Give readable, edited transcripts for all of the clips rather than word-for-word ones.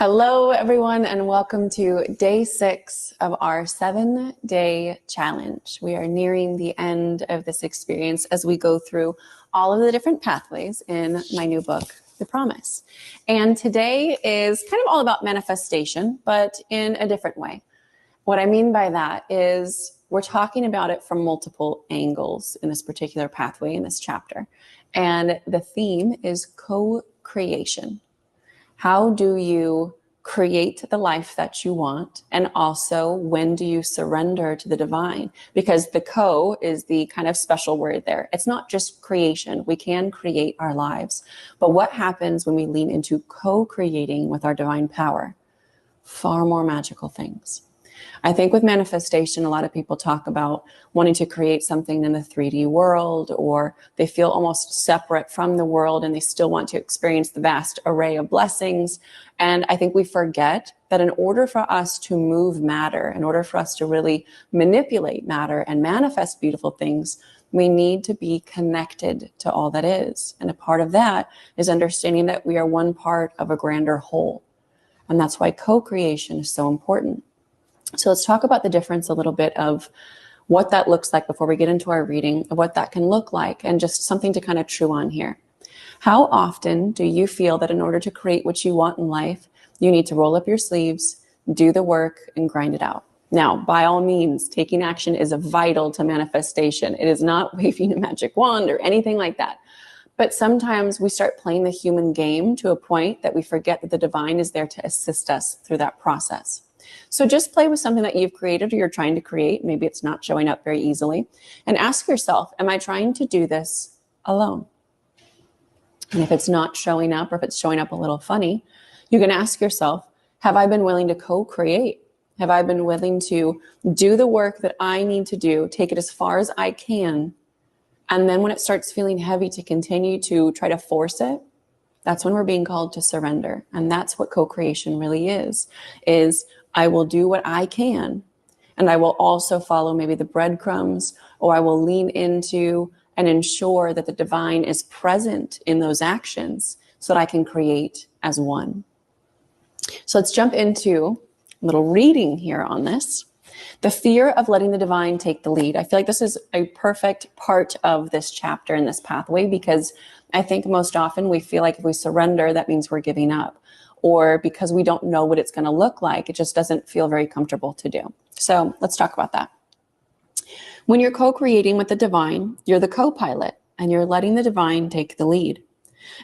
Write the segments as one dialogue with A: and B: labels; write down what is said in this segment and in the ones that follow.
A: Hello, everyone, and welcome to day 6 of our 7-day challenge. We are nearing the end of this experience as we go through all of the different pathways in my new book, The Promise. And today is kind of all about manifestation, but in a different way. What I mean by that is we're talking about it from multiple angles in this particular pathway in this chapter. And the theme is co-creation. How do you create the life that you want? And also, when do you surrender to the divine? Because the co is the kind of special word there. It's not just creation. We can create our lives. But what happens when we lean into co-creating with our divine power? Far more magical things. I think with manifestation, a lot of people talk about wanting to create something in the 3D world, or they feel almost separate from the world and they still want to experience the vast array of blessings. And I think we forget that in order for us to move matter, in order for us to really manipulate matter and manifest beautiful things, we need to be connected to all that is. And a part of that is understanding that we are one part of a grander whole. And that's why co-creation is so important. So let's talk about the difference a little bit of what that looks like before we get into our reading, of what that can look like, and just something to kind of chew on here. How often do you feel that in order to create what you want in life, you need to roll up your sleeves, do the work, and grind it out? Now, by all means, taking action is vital to manifestation. It is not waving a magic wand or anything like that. But sometimes we start playing the human game to a point that we forget that the divine is there to assist us through that process. So just play with something that you've created or you're trying to create. Maybe it's not showing up very easily. And ask yourself, am I trying to do this alone? And if it's not showing up, or if it's showing up a little funny, you can ask yourself, have I been willing to co-create? Have I been willing to do the work that I need to do, take it as far as I can? And then when it starts feeling heavy, to continue to try to force it, that's when we're being called to surrender. And that's what co-creation really is I will do what I can, and I will also follow maybe the breadcrumbs, or I will lean into and ensure that the divine is present in those actions so that I can create as one. So let's jump into a little reading here on this. The fear of letting the divine take the lead. I feel like this is a perfect part of this chapter in this pathway, because I think most often we feel like if we surrender, that means we're giving up. Or because we don't know what it's going to look like, it just doesn't feel very comfortable to do. So let's talk about that. When you're co-creating with the divine, you're the co-pilot, and you're letting the divine take the lead.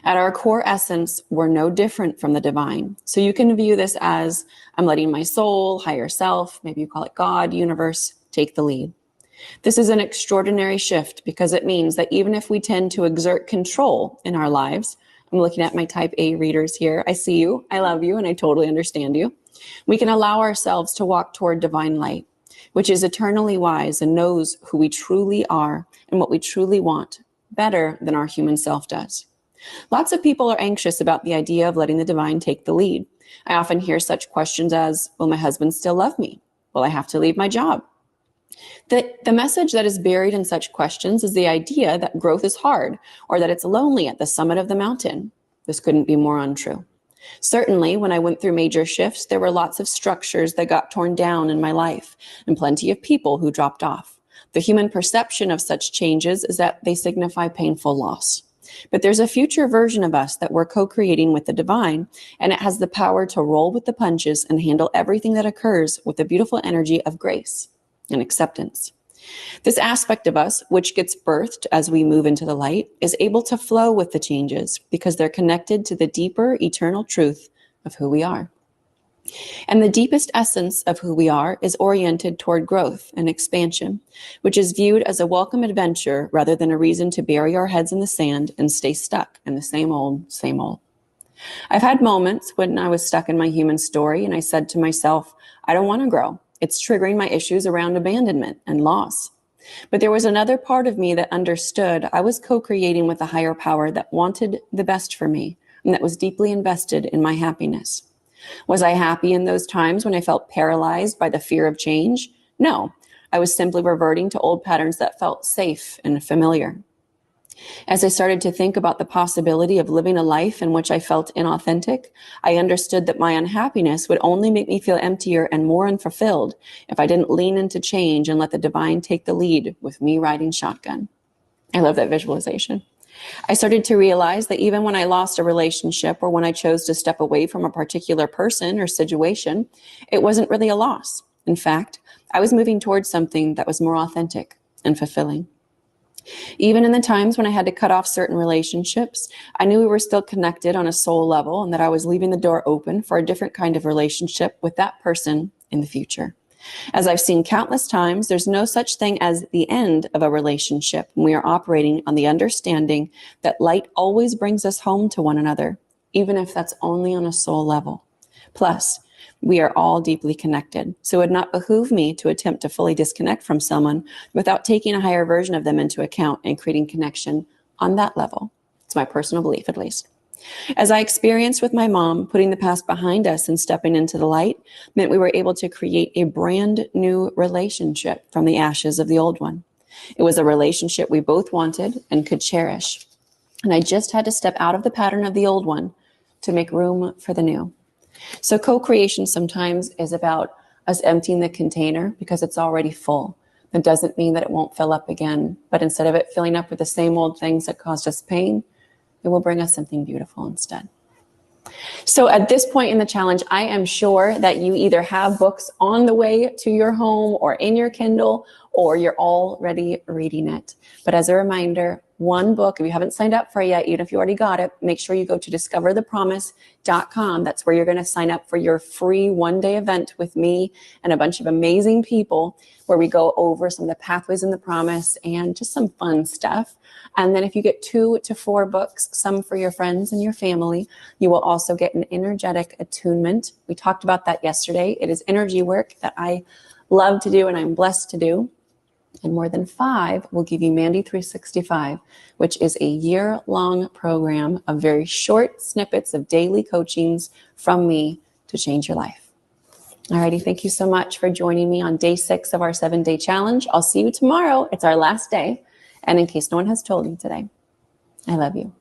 A: At our core essence, we're no different from the divine. So you can view this as, I'm letting my soul, higher self, maybe you call it God, universe, take the lead. This is an extraordinary shift, because it means that even if we tend to exert control in our lives, I'm looking at my type A readers here. I see you, I love you, and I totally understand you. We can allow ourselves to walk toward divine light, which is eternally wise and knows who we truly are and what we truly want better than our human self does. Lots of people are anxious about the idea of letting the divine take the lead. I often hear such questions as, will my husband still love me? Will I have to leave my job? The message that is buried in such questions is the idea that growth is hard, or that it's lonely at the summit of the mountain. This couldn't be more untrue. Certainly, when I went through major shifts, there were lots of structures that got torn down in my life, and plenty of people who dropped off. The human perception of such changes is that they signify painful loss. But there's a future version of us that we're co-creating with the divine, and it has the power to roll with the punches and handle everything that occurs with the beautiful energy of grace and acceptance. This aspect of us, which gets birthed as we move into the light, is able to flow with the changes because they're connected to the deeper eternal truth of who we are. And the deepest essence of who we are is oriented toward growth and expansion, which is viewed as a welcome adventure rather than a reason to bury our heads in the sand and stay stuck in the same old, same old. I've had moments when I was stuck in my human story and I said to myself, I don't want to grow. It's triggering my issues around abandonment and loss. But there was another part of me that understood I was co-creating with a higher power that wanted the best for me and that was deeply invested in my happiness. Was I happy in those times when I felt paralyzed by the fear of change? No, I was simply reverting to old patterns that felt safe and familiar. As I started to think about the possibility of living a life in which I felt inauthentic, I understood that my unhappiness would only make me feel emptier and more unfulfilled if I didn't lean into change and let the divine take the lead with me riding shotgun. I love that visualization. I started to realize that even when I lost a relationship or when I chose to step away from a particular person or situation, it wasn't really a loss. In fact, I was moving towards something that was more authentic and fulfilling. Even in the times when I had to cut off certain relationships, I knew we were still connected on a soul level and that I was leaving the door open for a different kind of relationship with that person in the future. As I've seen countless times, there's no such thing as the end of a relationship when we are operating on the understanding that light always brings us home to one another, even if that's only on a soul level. Plus, we are all deeply connected, so it would not behoove me to attempt to fully disconnect from someone without taking a higher version of them into account and creating connection on that level. It's my personal belief, at least. As I experienced with my mom, putting the past behind us and stepping into the light meant we were able to create a brand new relationship from the ashes of the old one. It was a relationship we both wanted and could cherish. And I just had to step out of the pattern of the old one to make room for the new. So co-creation sometimes is about us emptying the container because it's already full. That doesn't mean that it won't fill up again, but instead of it filling up with the same old things that caused us pain, it will bring us something beautiful instead. So at this point in the challenge, I am sure that you either have books on the way to your home or in your Kindle, or you're already reading it. But as a reminder, one book, if you haven't signed up for it yet, even if you already got it, make sure you go to discoverthepromise.com. That's where you're going to sign up for your free one-day event with me and a bunch of amazing people where we go over some of the pathways in the promise and just some fun stuff. And then if you get 2 to 4 books, some for your friends and your family, you will also get an energetic attunement. We talked about that yesterday. It is energy work that I love to do and I'm blessed to do. And more than 5 will give you Mandy 365, which is a year-long program of very short snippets of daily coachings from me to change your life. Alrighty, thank you so much for joining me on day 6 of our 7-day challenge. I'll see you tomorrow. It's our last day. And in case no one has told you today, I love you.